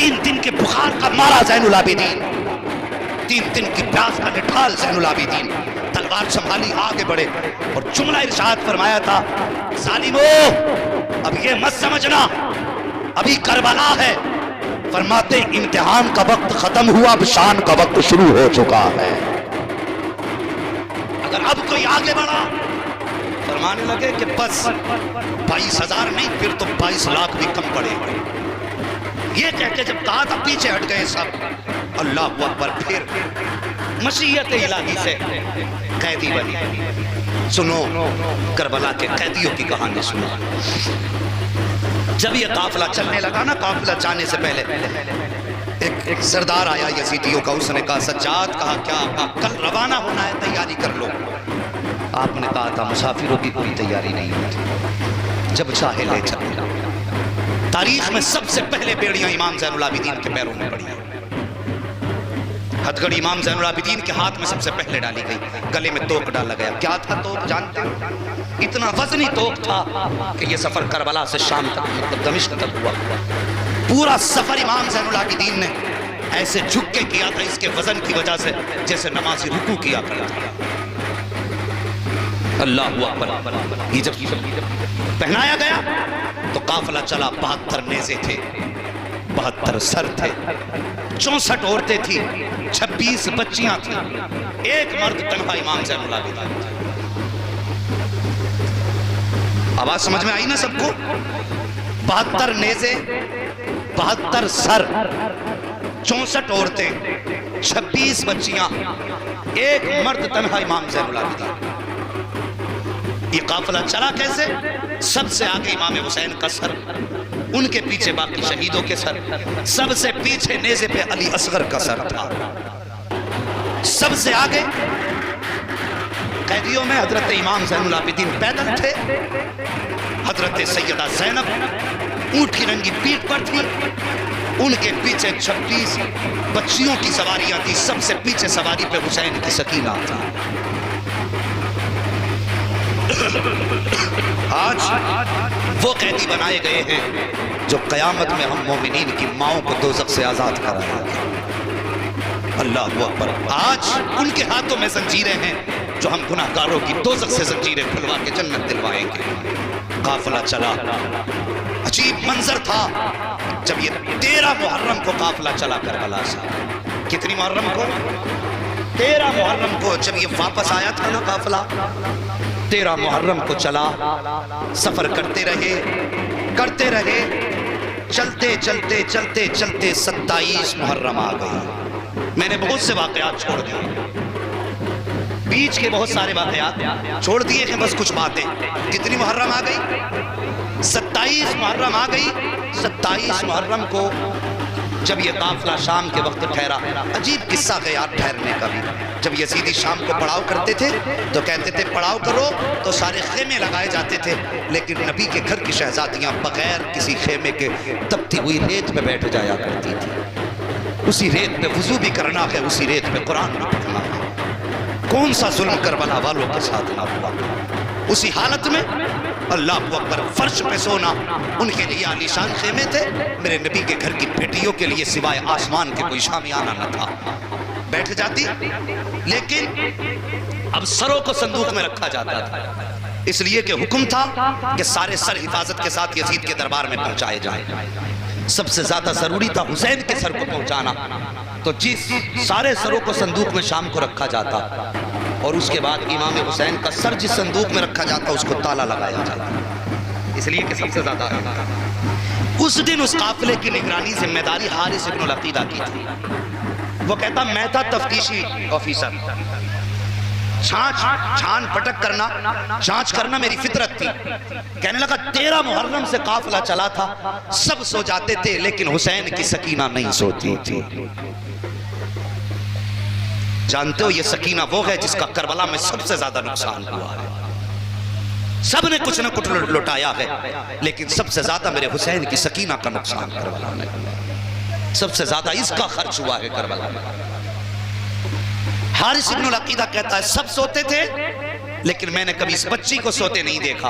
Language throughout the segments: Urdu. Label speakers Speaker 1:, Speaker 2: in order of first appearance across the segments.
Speaker 1: 3 دن کے بخار کا مارا زین العابدین، 3 دن کی پیاس کا نٹھال زین العابدین، تلوار سنبھالی آگے بڑھے اور جملہ ارشاد فرمایا تھا، ظالمو اب یہ مت سمجھنا ابھی کربلا ہے، فرماتے امتحان کا وقت ختم ہوا، اب شان کا وقت شروع ہو چکا ہے۔ اگر اب کوئی آگے بڑھا، فرمانے لگے کہ بس 22,000 نہیں، پھر تو 22 لاکھ بھی کم پڑے گا۔ یہ کہہ کے جب کہا تھا پیچھے ہٹ گئے سب، اللہ اکبر، پھر مشیت الہی سے قیدی بنی۔ سنو کربلا کے قیدیوں کی کہانی سنو۔ جب یہ قافلہ چلنے لگا نا، قافلہ جانے سے پہلے ایک سردار آیا یزیدیوں کا، اس نے کہا سجاد، کہا کیا؟ کہا کل روانہ ہونا ہے، تیاری کر لو۔ آپ نے کہا تھا مسافروں کی کوئی تیاری نہیں ہوتی، جب چاہے لے چلو۔ تاریخ میں سب سے پہلے بیڑیاں امام زین العابدین کے پیروں میں پڑی ہیں۔ ہتھ گڑی امام زین العابدین کے ہاتھ میں سب سے پہلے ڈالی گئی، گلے میں توک ڈالا گیا۔ کیا تھا توک جانتے ہو؟ اتنا وزنی توک تھا کہ یہ سفر کربلا سے شام تک، مطلب دمشق تک ہوا۔ پورا سفر امام زین العابدین نے ایسے جھک کے کیا تھا اس کے وزن کی وجہ سے، جیسے نمازی رکوع کیا کرتا تھا۔ اللہ اکبر۔ یہ جب پہنایا گیا تو قافلہ چلا، 72 نیزے تھے، 72 سر تھے، 64 عورتیں تھیں، 26 بچیاں تھیں، ایک مرد تنہا امام زین العابدین تھا۔ آواز سمجھ میں آئی نا سب کو؟ 72 نیزے، 72 سر، 64 عورتیں، 26 بچیاں، ایک مرد تنہا امام زین العابدین۔ یہ قافلہ چلا کیسے؟ سب سے آگے امام حسین کا سر، ان کے پیچھے باقی شہیدوں کے سر، سب سے پیچھے نیزے پہ علی اصغر کا سر تھا، سب سے آگے قیدیوں میں حضرت امام زین العابدین پیدل تھے، حضرت سیدہ زینب اونٹ کی رنگی پیٹھ پر تھی، ان کے پیچھے 26 بچیوں کی سواریاں تھی، سب سے پیچھے سواری پہ حسین کی سکینہ تھا۔ آج وہ قیدی بنائے گئے ہیں جو قیامت میں ہم مومنین کی ماؤں کو دوزخ سے آزاد کرائیں گے۔ اللہ اکبر۔ آج ان کے ہاتھوں میں زنجیریں ہیں جو ہم گناہگاروں کی دوزخ سے زنجیریں کھلوا کے جنت دلوائیں گے۔ قافلہ چلا، عجیب منظر تھا جب یہ 13 محرم کو قافلہ چلا کربلا سے۔ کتنی محرم کو؟ 13 محرم کو جب یہ واپس آیا تھا نا قافلہ، 13 محرم کو چلا، سفر کرتے رہے، چلتے چلتے چلتے چلتے 27 محرم آ گئی۔ میں نے بہت سے واقعات چھوڑ دیے، بیچ کے بہت سارے واقعات چھوڑ دیے ہیں، بس کچھ باتیں۔ کتنی محرم آ گئی؟ 27 محرم آ گئی۔ 27 محرم کو جب یہ قافلہ شام کے وقت ٹھہرا، عجیب قصہ ہے یار ٹھہرنے کا بھی۔ جب یزیدی شام کو پڑاؤ کرتے تھے تو کہتے تھے پڑاؤ کرو، تو سارے خیمے لگائے جاتے تھے، لیکن نبی کے گھر کی شہزادیاں بغیر کسی خیمے کے تپتی ہوئی ریت پہ بیٹھ جایا کرتی تھی۔ اسی ریت پہ وضو بھی کرنا ہے، اسی ریت پہ قرآن بھی پڑھنا ہے۔ کون سا ظلم کربلا والوں کے ساتھ نہ ہوا؟ اسی حالت میں اللہ اکبر، فرش پہ سونا ان کے لیے عالیشان خیمے تھے، میرے نبی کے گھر کی بیٹیوں کے لیے سوائے آسمان کے کوئی شامیانہ نہ تھا۔ بیٹھ جاتی، لیکن اب سروں کو صندوق میں رکھا جاتا تھا، اس لیے کہ حکم تھا کہ سارے سر حفاظت کے ساتھ یزید کے دربار میں پہنچائے جائیں۔ سب سے زیادہ ضروری تھا حسین کے سر کو پہنچانا، تو جس سارے سروں کو صندوق میں شام کو رکھا جاتا، اور اس کے بعد امام حسین کا سر جس صندوق میں رکھا جاتا اس کو تالا لگایا جاتا، اس لیے کہ سب سے زیادہ اس دن اس قافلے کی نگرانی ذمہ داری حارث ابن العقیدہ کی تھی۔ وہ کہتا میں تھا تفتیشی آفیسر، چھان پٹک کرنا، جانچ کرنا میری فطرت تھی۔ کہنے لگا 13 محرم سے قافلہ چلا تھا، سب سو جاتے تھے لیکن حسین کی سکینہ نہیں سوتی تھی۔ جانتے ہو یہ سکینہ وہ ہے جس کا کربلا میں سب سے زیادہ نقصان ہوا ہے۔ سب نے کچھ نہ کچھ لٹایا ہے، لیکن سب سے زیادہ میرے حسین کی سکینہ کا نقصان کربلا میں، سب سے زیادہ اس کا خرچ ہوا ہے کربلا میں۔ حارث ابن العقیدہ کہتا ہے سب سوتے تھے لیکن میں نے کبھی اس بچی کو سوتے نہیں دیکھا۔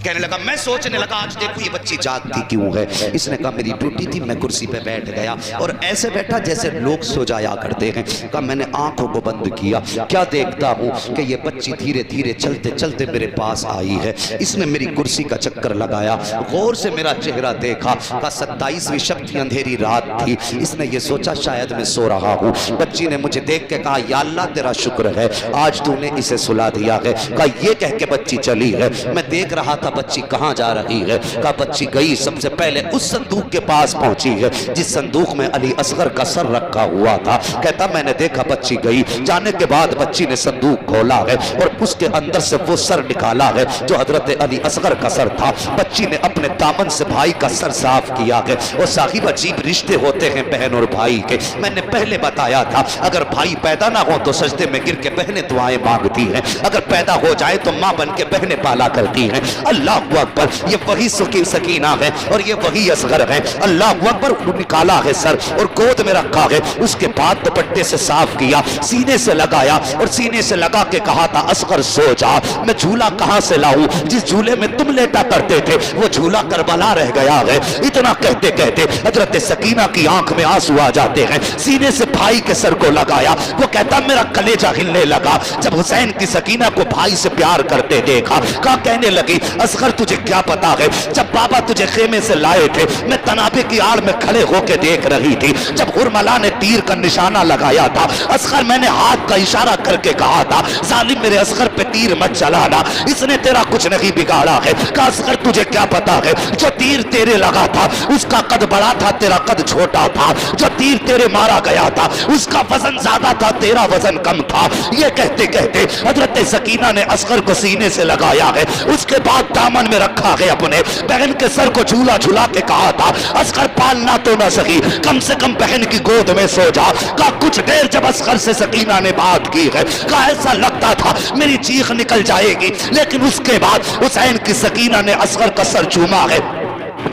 Speaker 1: کہنے لگا میں سوچنے لگا آج دیکھو یہ بچی جاگتی کیوں ہے. اس نے کہا میری ڈیوٹی تھی, میں کرسی پہ بیٹھ گیا اور ایسے بیٹھا جیسے لوگ سو جایا کرتے ہیں. کہا میں نے آنکھوں کو بند کیا, کیا دیکھتا ہوں کہ یہ بچی دھیرے دھیرے چلتے چلتے میرے پاس آئی ہے. اس نے میری کرسی کا چکر لگایا, غور سے میرا چہرہ دیکھا. کہا 27ویں شب کی اندھیری رات تھی. اس نے یہ سوچا شاید میں سو رہا ہوں. بچی نے مجھے دیکھ کے کہا یا اللہ تیرا شکر ہے آج تو نے اسے سلا دیا ہے. کہا یہ کہہ کے بچی چلی ہے. میں دیکھ رہا تھا بچی کہاں جا رہی ہے. کہا بچی گئی سب سے پہلے اس صندوق کے پاس پہنچی ہے جس صندوق میں علی اصغر کا سر رکھا ہوا تھا. کہتا میں نے دیکھا بچی گئی, جانے کے بعد بچی نے صندوق کھولا ہے اور اس کے اندر سے وہ سر نکالا ہے جو حضرت علی اصغر کا سر تھا. بچی نے اپنے دامن سے بھائی کا سر صاف کیا ہے. اور صاحب عجیب رشتے ہوتے ہیں بہن اور بھائی کے. میں نے پہلے بتایا تھا اگر بھائی پیدا نہ ہو تو سجدے میں گر کے بہنیں دعائیں مانگتی ہیں, اگر پیدا ہو جائے تو ماں بن کے بہنیں پالا کرتی ہیں. اللہ اکبر, یہ وہی سکینہ ہے اور یہ وہی اصغر ہے. اللہ اکبر, نکالا ہے سر اور گود میں رکھا ہے. اس کے بعد دوپٹے سے صاف کیا, سینے سے لگایا اور سینے سے لگا کے کہا تھا اصغر سو جا. میں جھولا کہاں سے لاؤں, جس جھولے میں تم لیٹا کرتے تھے وہ جھولا کربلا رہ گیا ہے. اتنا کہتے کہتے حضرت سکینہ کی آنکھ میں آنسو آ جاتے ہیں. سینے سے بھائی کے سر کو لگایا. وہ کہتا میرا کلیجہ ہلنے لگا جب حسین کی سکینہ کو بھائی سے پیار کرتے دیکھا. کہا کہنے لگی اصغر تجھے کیا پتا ہے, جب بابا تجھے خیمے سے لائے تھے میں تنابے کی آڑ میں کھڑے ہو کے دیکھ رہی تھی. جب ہرملا نے تیر کا نشانہ لگایا تھا اصغر میں نے ہاتھ کا اشارہ کر کے کہا تھا ظالم میرے اصغر پہ تیر مت چلانا, اس نے تیرا کچھ نہیں بگاڑا ہے. کہا اصغر تجھے کیا پتا ہے جو تیر تیرے لگا تھا اس کا قد بڑا تھا تیرا قد چھوٹا تھا, جو تیر تیرے مارا گیا تھا اس کا وزن زیادہ تھا تیرا وزن کم تھا. یہ کہتے کہتے حضرت سکینہ نے اصغر کو سینے سے لگایا ہے. اس کے بعد دامن میں رکھا ہے اپنے بہن کے سر کو جھولا جھلا کے کہا تھا اصغر پالنا تو نہ سکی کم سے کم بہن کی گود میں سو جا. کہا کچھ دیر جب اصغر سے سکینہ نے بات کی ہے کہا ایسا لگتا تھا میری چیخ نکل جائے گی, لیکن اس کے بعد حسین کی سکینہ نے اصغر کا سر چوما ہے.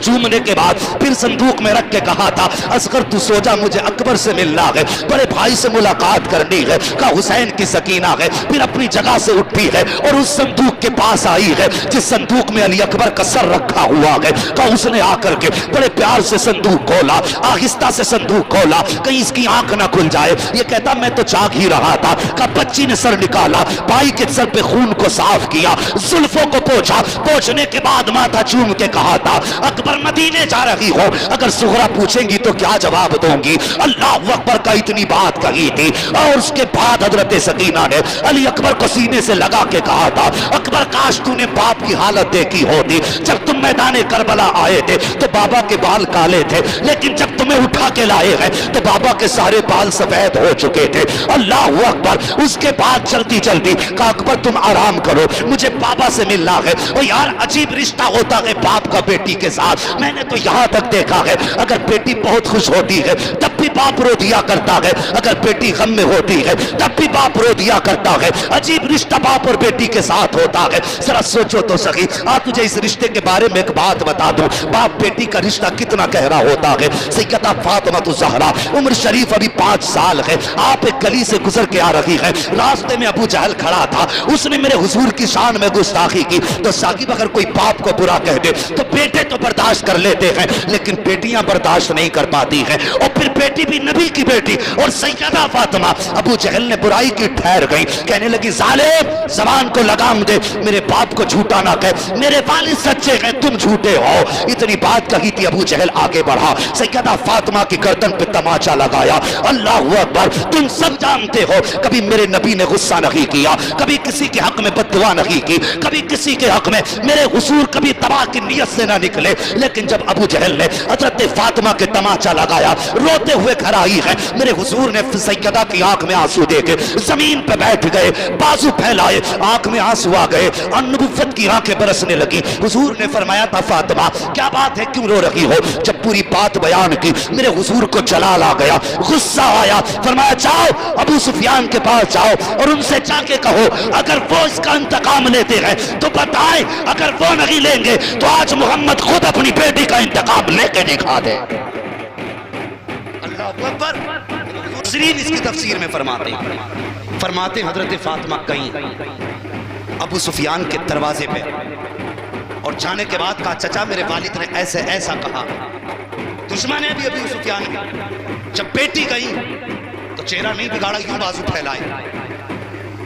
Speaker 1: چومنے کے بعد پھر صندوق میں رکھ کے کہا تھا اصغر تو سو جا مجھے اکبر سے ملنا ہے, بڑے بھائی سے ملاقات کرنی ہے. کہا حسین کی سکینہ ہے. پھر اپنی جگہ سے اٹھی ہے اور اس صندوق کے پاس آئی ہے جس صندوق میں علی اکبر کا سر رکھا ہوا ہے. کہا اس نے آ کر کے بڑے پیار سے صندوق کھولا, آہستہ سے صندوق کھولا کہیں اس کی آنکھ نہ کھل جائے. یہ کہتا میں تو جاگ ہی رہا تھا. کہا بچی نے سر نکالا, بھائی کے سر پہ خون کو صاف کیا, زلفوں کو پوچھا, پوچھنے کے بعد ماتھا چوم کے کہا تھا اکبر مدینے جا رہی ہو, اگر سغرا پوچھیں گی تو کیا جواب دوں گی. اللہ اکبر کا اتنی بات کہی تھی. اور اس کے بعد حضرت سکینہ نے علی اکبر کو سینے سے لگا کے کہا تھا اکبر کاش تو نے باپ کی حالت دیکھی ہوتی. جب تم میدان کربلا آئے تھے تو بابا کے بال کالے تھے, لیکن جب تمہیں اٹھا کے لائے ہیں تو بابا کے سارے بال سفید ہو چکے تھے. اللہ اکبر. اس کے بعد جلدی جلدی کہا اکبر تم آرام کرو مجھے بابا سے ملنا ہے. اور یار عجیب رشتہ ہوتا ہے باپ کا بیٹی کے ساتھ. میں نے تو یہاں تک دیکھا ہے اگر بیٹی بہت خوش ہوتی ہے تب بھی باپ رو دیا کرتا ہے, اگر بیٹی غم میں ہوتی ہے تب بھی باپ رو دیا کرتا ہے. عجیب رشتہ باپ اور بیٹی کے ساتھ ہوتا ہے. ذرا سوچو تو صحیح. تجھے اس رشتے کے بارے میں ایک بات بتا دوں, باپ بیٹی کا رشتہ کتنا گہرا ہوتا ہے. سیدہ فاطمہ الزہرا عمر شریف ابھی 5 سال ہے, آپ ایک گلی سے گزر کے آ رہی ہے. راستے میں ابو جہل کھڑا تھا, اس نے میرے حضور کی شان میں گستاخی کی. تو ثاقب اگر کوئی باپ کو برا کہہ دے تو بیٹے تو برداشت کر لیتے ہیں لیکن بیٹیاں برداشت نہیں کر پاتی ہیں. اور پھر بیٹی بھی نبی کی بیٹی اور سیدہ فاطمہ. ابو جہل نے برائی کی ٹھہر گئی, کہنے لگی ظالم زبان کو لگام دے, میرے باپ کو جھوٹا نہ کہہ, میرے والد سچے ہیں تم جھوٹے ہو. اتنی بات کہی تھی. ابو جہل آگے بڑھا, سیدہ فاطمہ کی گردن پہ تماچا لگایا. اللہ اکبر. تم سب جانتے ہو کبھی میرے نبی نے غصہ نہیں کیا, کبھی کسی کے حق میں بد دعا نہیں کی, کبھی کسی کے حق میں میرے حضور کبھی تباہ کی نیت سے نہ نکلے. لیکن جب ابو جہل نے حضرت فاطمہ کے تماچا لگایا, روتے ہوئے گھر آئی ہے, میرے حضور نے سیدہ کی آنکھ میں آنسو دے کے زمین پہ بیٹھ گئے, بازو پھیلائے, آنکھ میں آنسو آ گئے, اور نبوت کی آنکھیں برسنے لگی. حضور نے فرمایا تھا فاطمہ کیا بات ہے کیوں رو رہی ہو. جب پوری بات بیان کی میرے حضور کو جلال آ گیا, غصہ آیا. فرمایا جاؤ ابو سفیان کے پاس جاؤ اور ان سے جا کے کہو اگر وہ اس کا انتقام لیتے ہیں تو بتائیں, اگر وہ نہیں لیں گے تو آج محمد خود اپنی بیٹی کا انتقام لے کے دکھا دے. اللہ اکبر. اس کی تفسیر میں فرماتے حضرت فاطمہ کہیں ابو سفیان کے دروازے پہ اور جانے کے بعد کہا چچا میرے والد نے ایسے ایسا کہا. دشمن ہے بھی ابو سفیان کی. جب بیٹی گئی تو چہرہ نہیں بگاڑا, یوں بازو پھیلائے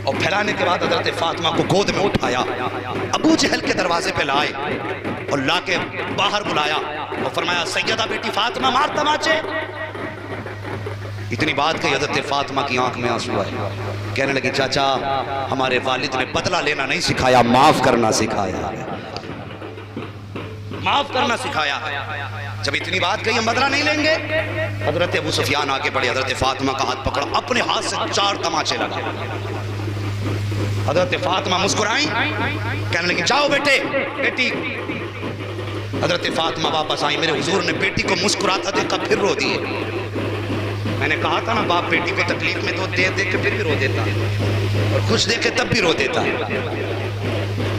Speaker 1: اور پھیلانے کے بعد حضرت فاطمہ کو گود میں اٹھایا, ابو جہل کے دروازے پہ لائے اور لا کے باہر بلایا اور فرمایا سیدہ بیٹی فاطمہ مار تماچے. اتنی بات کہی, حضرت فاطمہ کی آنکھ میں آنسو آئے, کہنے لگی چاچا ہمارے والد نے بدلہ لینا نہیں سکھایا, معاف کرنا سکھایا, معاف کرنا سکھایا. جب اتنی بات کہی ہم بدلہ نہیں لیں گے, حضرت ابو سفیان آگے بڑھے, حضرت فاطمہ کا ہاتھ پکڑا, اپنے ہاتھ سے 4 تماچے لگا. حضرت فاطمہ مسکرائیں, کہنے لگی جاؤ بیٹے بیٹی. حضرت فاطمہ واپس آئی, میرے حضور نے بیٹی کو مسکراتا دیکھا پھر رو دیے. میں نے کہا تھا نا باپ بیٹی کو تکلیف میں تو دیکھ کے پھر بھی رو دیتا اور خوش دیکھ کے تب بھی رو دیتا.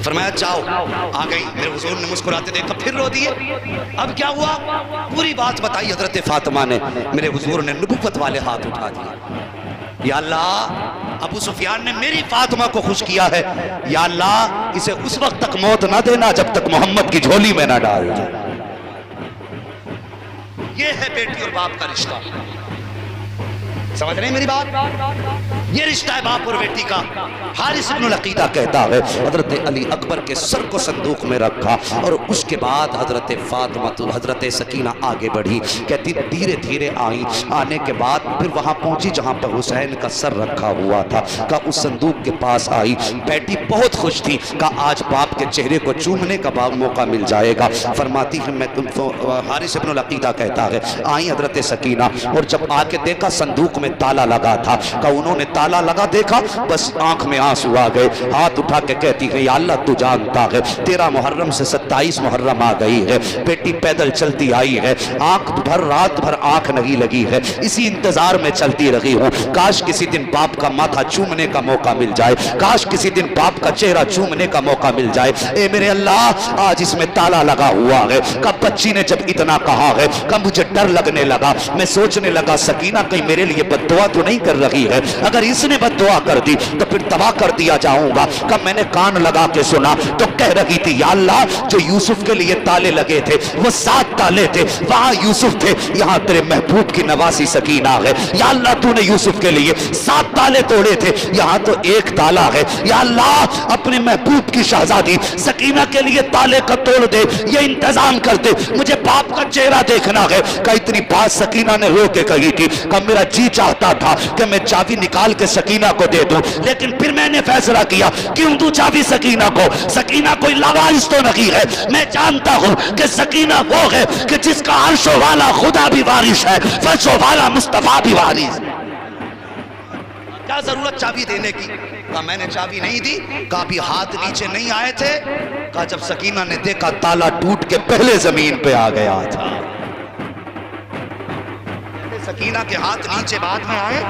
Speaker 1: فرمایا جاؤ, آ گئی, میرے حضور نے مسکراتے دیکھا پھر رو دیے. اب کیا ہوا پوری بات بتائی حضرت فاطمہ نے. میرے حضور نے نبوت والے ہاتھ اٹھا دیا, یا اللہ ابو سفیان نے میری فاطمہ کو خوش کیا ہے, یا اللہ اسے اس وقت تک موت نہ دینا جب تک محمد کی جھولی میں نہ ڈال دے. یہ ہے بیٹی اور باپ کا رشتہ. سمجھ رہے ہیں میری بات؟ یہ رشتہ ہے باپ اور بیٹی کا. حارث ابن العقیدہ کہتا ہے حضرت علی اکبر کے سر کو صندوق میں رکھا اور اس کے بعد حضرت فاطمہ حضرت سکینہ آگے بڑھی, کہتی دھیرے دھیرے آئی, آنے کے بعد پھر وہاں پہنچی جہاں پر حسین کا سر رکھا ہوا تھا. کہا اس صندوق کے پاس آئی, بیٹی بہت خوش تھی, کہا آج باپ کے چہرے کو چومنے کا موقع مل جائے گا. فرماتی ہے میں تم کو, حارث ابن العقیدہ کہتا ہے آئی حضرت سکینہ اور جب آ کے دیکھا صندوق میں تالا لگا تھا, کہ انہوں نے تالا لگا دیکھا بس آنکھ میں آنسو آ گئے, ہاتھ اٹھا کے کہتی ہے یا اللہ تو جانتا ہے 13 محرم سے 27 محرم آ گئی ہے, بیٹی پیدل چلتی آئی ہے, آنکھ بھر رات بھر آنکھ نہیں لگی ہے, اسی انتظار میں چلتی رہی ہوں, کاش کسی دن باپ کا ماتھا چومنے کا موقع مل جائے, کاش کسی دن باپ کا چہرہ چومنے کا موقع مل جائے. اے میرے اللہ آج اس میں تالا لگا ہوا ہے. کب بچی نے جب اتنا کہا ہے کب مجھے ڈر لگنے لگا, میں سوچنے لگا سکینہ کہیں میرے لیے بد دعا تو نہیں کر رہی ہے, اگر اس نے بد دعا کر دی تو پھر تباہ کر دیا جاؤں گا. کب میں نے کان لگا کے سنا تو کہہ رہی تھی یا اللہ جو یوسف کے لیے تالے لگے تھے وہ 7 تالے تھے, وہاں یوسف تھے, یہاں تیرے محبوب کی نواسی سکینہ ہے. یا اللہ تو نے یوسف کے لیے 7 تالے توڑے تھے, یہاں تو 1 تالا ہے. یا اللہ اپنے محبوب کی شہزادی سکینہ کے لیے تالے کا توڑ دے, یہ انتظام کر دے, مجھے باپ کا چہرہ دیکھنا ہے. کہ اتنی بات سکینہ نے رو کے کہی تھی کہ میرا جی چاہتا تھا کہ میں چابی نکال کے سکینہ کو دے دوں, لیکن پھر میں نے فیصلہ کیا کیوں دوں چابی سکینہ کو, سکینہ کوئی لاوارث تو نہیں ہے, میں جانتا ہوں کہ سکینہ وہ ہے کہ جس کا عرش والا خدا بھی وارث ہے, فرش والا مصطفیٰ بھی وارث ہے. کیا ضرورت چابی دینے کی؟ کہا میں نے چابی نہیں دی. کہا بھی ہاتھ نیچے نہیں آئے تھے. کہا جب سکینہ نے دیکھا تالا ٹوٹ کے پہلے زمین پہ آ گیا تھا. سکینہ کے ہاتھ نیچے بعد میں آئے,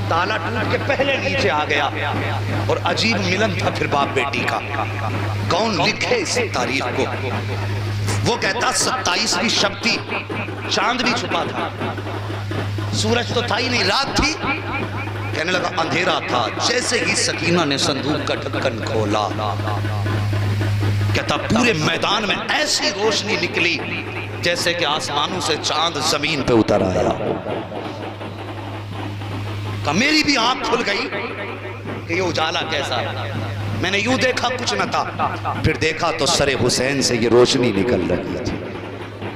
Speaker 1: تالا ٹوٹ کے پہلے نیچے آ گیا. اور عجیب ملن تھا پھر باپ بیٹی کا. کون لکھے اس تاریخ کو؟ وہ کہتا 27ویں شب تھی, چاند بھی چھپا تھا, سورج تو تھا ہی نہیں, رات تھی. کہنے لگا اندھیرا تھا, جیسے ہی سکینہ نے صندوق کا ڈھکن کھولا کہتا پورے میدان میں ایسی روشنی نکلی جیسے کہ آسمانوں سے چاند زمین پہ اتر آیا. کہ میری بھی آنکھ کھل گئی کہ یہ اجالا کیسا ہے. میں نے یوں دیکھا کچھ نہ تھا, پھر دیکھا تو سر حسین سے یہ روشنی نکل رہی تھی.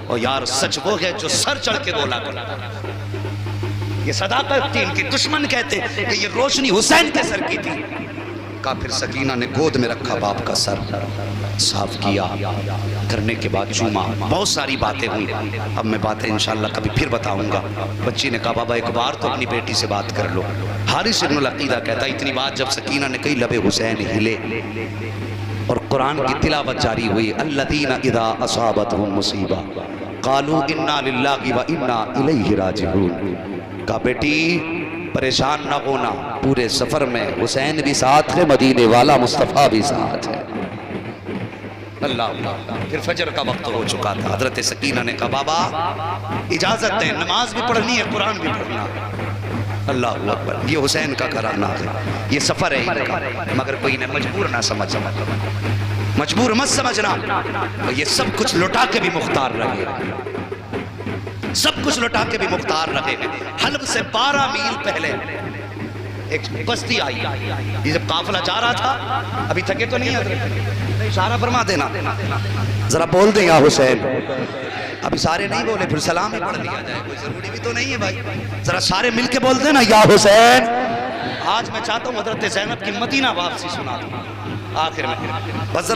Speaker 1: اور یار سچ وہ ہے جو سر چڑھ کے بولا کرتا, یہ صداقت تھی ان کی. دشمن کہتے کہ یہ روشنی حسین کے سر کی تھی. کہا پھر سکینہ نے گود میں رکھا باپ کا سر, صاف کیا, کرنے کے بعد چوما. بہت ساری باتیں ہوئی, اب میں باتیں انشاءاللہ کبھی پھر بتاؤں گا. بچی نے کہا بابا ایک بار تو اپنی بیٹی سے بات کر لو. حارث ابن العقیدہ کہتا اتنی بات جب سکینہ نے کہی لب حسین ہلے اور قرآن کی تلاوت جاری ہوئی. الذین اذا اصابتهم مصیبہ قالوا انا للہ وانا الیہ راجعون. کہا بیٹی پریشان نہ ہونا, پورے سفر میں حسین بھی ساتھ ہے, مدینے والا مصطفیٰ بھی ساتھ ہے. اللہ اللہ. پھر فجر کا وقت ہو چکا تھا. حضرت سکینہ نے کہا بابا اجازت دیں, نماز بھی پڑھنی ہے, قرآن بھی پڑھنا ہے. اللہ اکبر. یہ حسین کا گھرانہ ہے, یہ سفر ہے ان کا, مگر کوئی نے مجبور نہ سمجھ, مجبور مت سمجھنا، یہ سب کچھ لٹا کے بھی مختار رہے، سب کچھ لٹا کے بھی مختار رہے ہیں۔ حلب سے 12 میل پہلے ایک بستی آئی، یہ جب قافلہ جا رہا تھا، ابھی تھکے تو نہیں حضرت؟ اشارہ فرما دینا، ذرا بول دیں یا حسین۔ ابھی سارے نہیں بولے، پھر سلام ہی پڑھ لیا جائے، کوئی ضروری بھی تو نہیں ہے بھائی، ذرا سارے مل کے بول دیں نا یا حسین۔ آج میں چاہتا ہوں حضرت زینب کی مدینہ واپسی سنا دوں آخر میں، بس ذرا